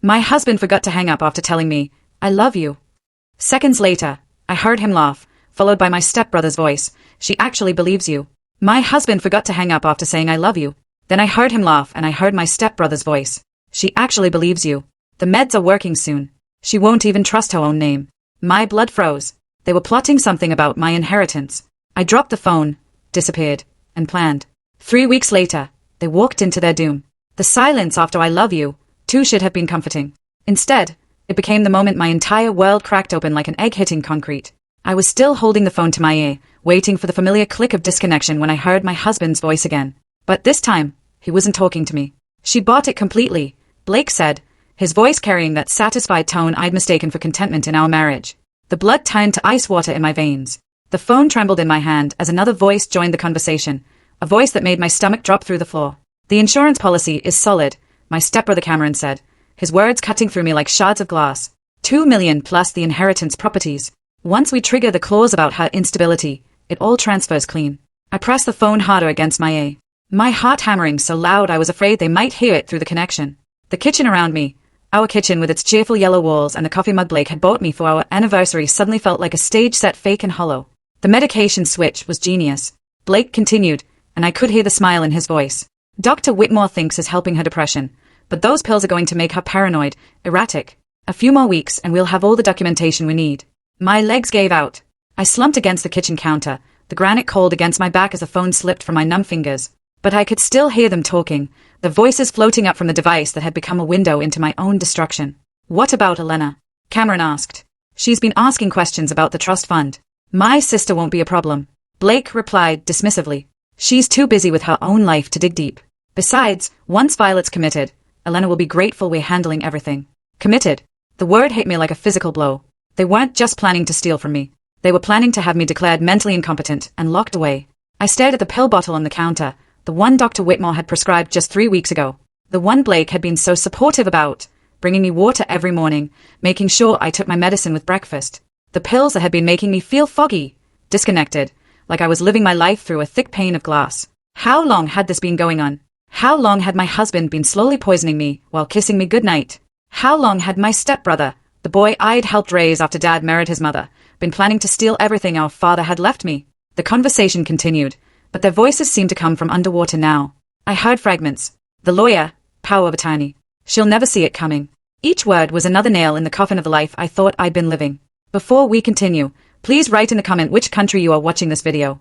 My husband forgot to hang up after telling me, "I love you." Seconds later, I heard him laugh, followed by my stepbrother's voice. "She actually believes you." My husband forgot to hang up after saying "I love you." Then I heard him laugh and I heard my stepbrother's voice. "She actually believes you. The meds are working soon. She won't even trust her own name." My blood froze. They were plotting something about my inheritance. I dropped the phone, disappeared, and planned. 3 weeks later, they walked into their doom. The silence after "I love you" too should have been comforting. Instead, it became the moment my entire world cracked open like an egg hitting concrete. I was still holding the phone to my ear, waiting for the familiar click of disconnection when I heard my husband's voice again. But this time, he wasn't talking to me. "She bought it completely," Blake said, his voice carrying that satisfied tone I'd mistaken for contentment in our marriage. The blood turned to ice water in my veins. The phone trembled in my hand as another voice joined the conversation, a voice that made my stomach drop through the floor. "The insurance policy is solid," my stepbrother Cameron said, his words cutting through me like shards of glass. 2 million plus the inheritance properties. Once we trigger the clause about her instability, it all transfers clean. I pressed the phone harder against my ear, my heart hammering so loud I was afraid they might hear it through the connection. The kitchen around me, our kitchen with its cheerful yellow walls and the coffee mug Blake had bought me for our anniversary, suddenly felt like a stage set, fake and hollow. The medication switch was genius, Blake continued, and I could hear the smile in his voice. "Dr. Whitmore thinks is helping her depression, but those pills are going to make her paranoid, erratic. A few more weeks and we'll have all the documentation we need." My legs gave out. I slumped against the kitchen counter, the granite cold against my back as the phone slipped from my numb fingers. But I could still hear them talking, the voices floating up from the device that had become a window into my own destruction. "What about Elena?" Cameron asked. "She's been asking questions about the trust fund." "My sister won't be a problem," Blake replied dismissively. "She's too busy with her own life to dig deep. Besides, once Violet's committed, Elena will be grateful we're handling everything." Committed. The word hit me like a physical blow. They weren't just planning to steal from me. They were planning to have me declared mentally incompetent and locked away. I stared at the pill bottle on the counter, the one Dr. Whitmore had prescribed just 3 weeks ago. The one Blake had been so supportive about, bringing me water every morning, making sure I took my medicine with breakfast. The pills that had been making me feel foggy, disconnected, like I was living my life through a thick pane of glass. How long had this been going on? How long had my husband been slowly poisoning me while kissing me goodnight? How long had my stepbrother, the boy I'd helped raise after Dad married his mother, been planning to steal everything our father had left me? The conversation continued, but their voices seemed to come from underwater now. I heard fragments. "The lawyer, power of attorney. She'll never see it coming." Each word was another nail in the coffin of the life I thought I'd been living. Before we continue, please write in the comment which country you are watching this video.